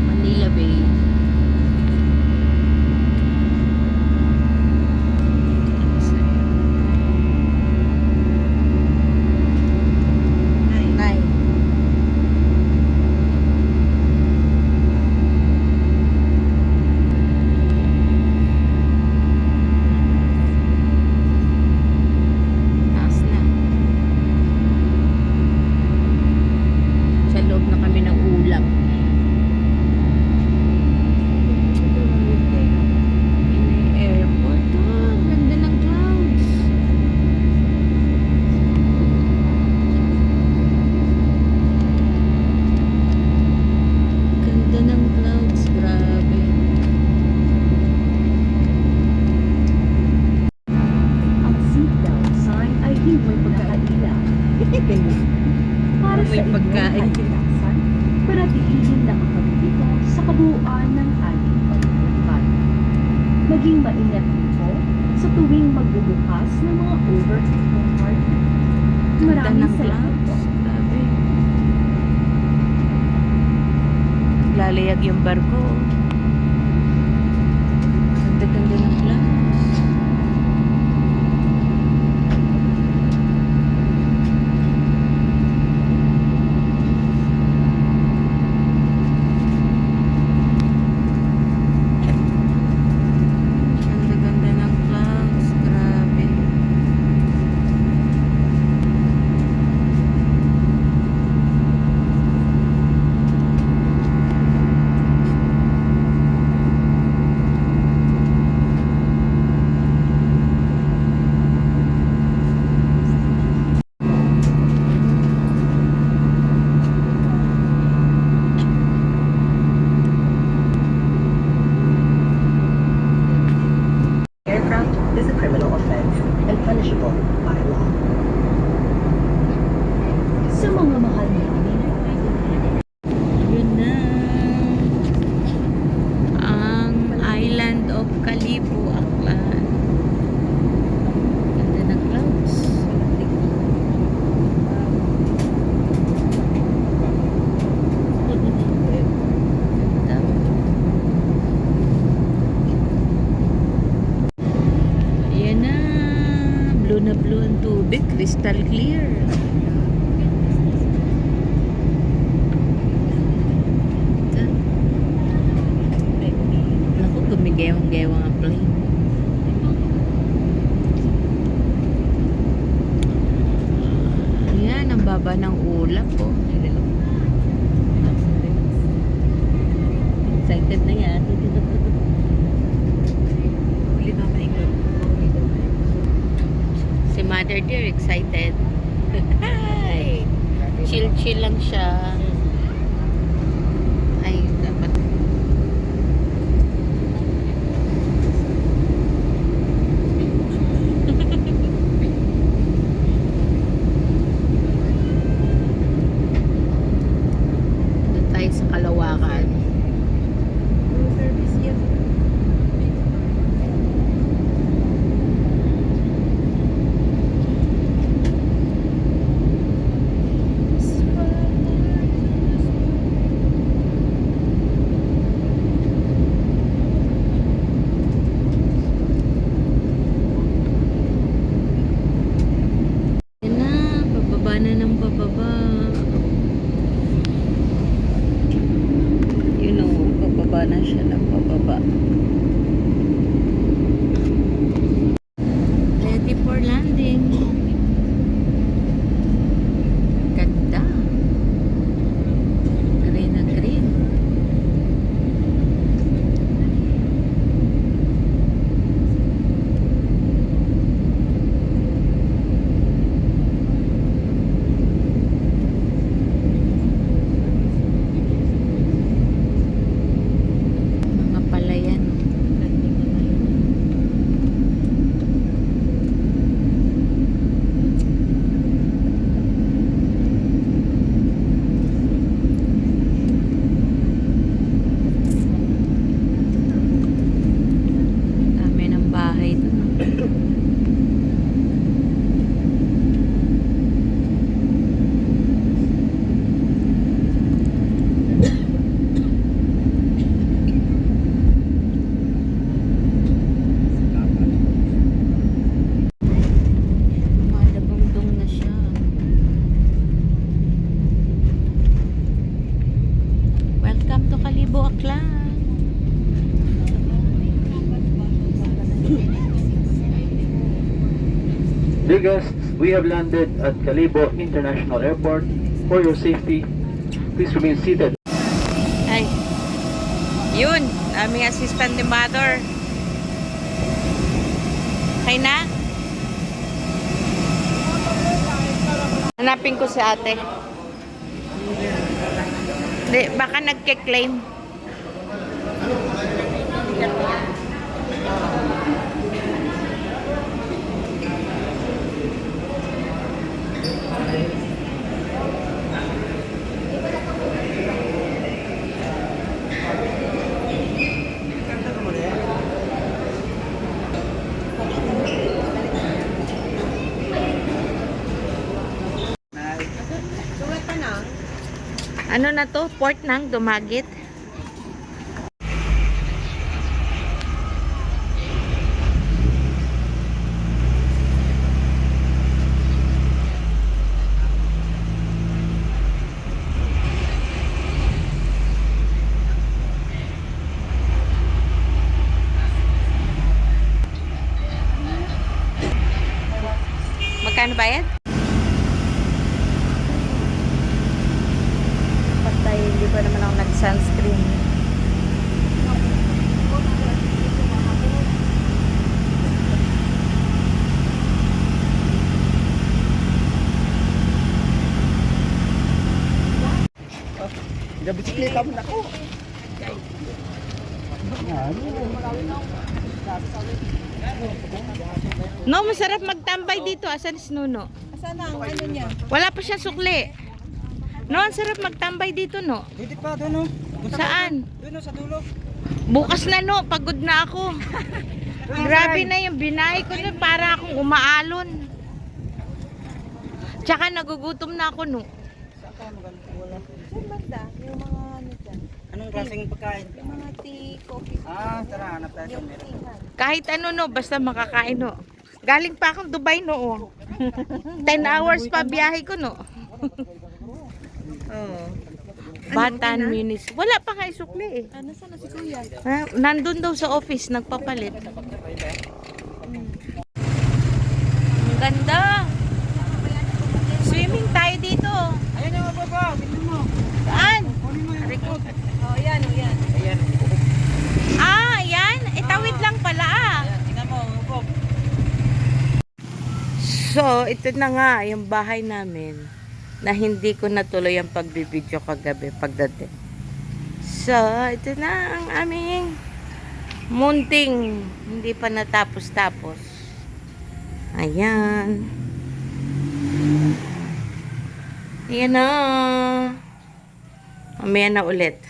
Manila Bay. Nine. Taas na. Sa loob na kami ng ulap. Airport. Oh, ganda ng clouds. Ganda ng clouds. Grabe. Ang seatbelt sign ay hindi pagkakaila. Para May sa pagkain. inyong kalinasan, panatilihin nakakabito sa kabuuan ng ating pagbubukan. Maging maingat din po sa tuwing magbubukas ng mga overhead compartment. Ganda Maraming ng salamat po. clouds. Grabe. Lalayag yung barko. Ganda-ganda ng clouds. Ganda-ganda ng clouds. Grabe. Aircraft is a criminal offense and punishable by law. Sa mga mahal namin, Yun na. Ang Island of Calibo, Aklan. Ganda ng clouds. Ganda. Ayan na. Blue ang tubig. Crystal clear. Naku, gumigewang-gewang ang plane. Ayan, ang baba ng ulap po. Excited na yan. Si Mother Dear excited. Hi! Chill-chill lang siya. Ay, dapat doon tayo sa Kalawakan. Dear guests, we have landed at Calibo International Airport. For your safety, please remain seated. Ay. Yun. Aming assistant ni Mother. Okay na? Hanapin ko si ate. Hindi, baka nagke-claim. Ano na to? Port ng Dumaguete? Magkano bayad? Patay, hindi pa naman ako nag-sunscreen. Nabisikleta mo na ako. No, masarap magtambay dito. Asan si Nuno? Saan ang ano niya? Wala pa siyang sukli. No, ang sarap magtambay dito, no? Dito pa, doon o. Saan? Doon o, sa dulo. Bukas na, no. Pagod na ako. Grabe na yung binahay ko na para akong umaalon. Tsaka nagugutom na ako, no. Saan banda? Yung mga ano dyan? Anong klaseng pagkain? Yung mga tea, coffee. Tara, hanap tayo. Yung tea nga. Kahit ano, no. Basta makakain, no. Galing pa akong Dubai, no. Oh. 10 hours pa biyahe ko, no. Oo. Batan Minis. Wala pa nga isukli, eh. Ano saan na si Kuya? Nandun daw sa office, nagpapalit. Ang ganda. Swimming tayo dito. Ayan yung baba, tingnan mo. Saan? Aray ko. Oh, yan, oh, yan. Ayan. Ah, yan. Itawid lang pala, ah. Tingnan mo, upo. So, ito na nga yung bahay namin na hindi ko natuloy ang pagbibideo kagabi pagdating. So, ito na ang aming munting hindi pa natapos-tapos. Ayan. Ayan na. Mamaya na ulit.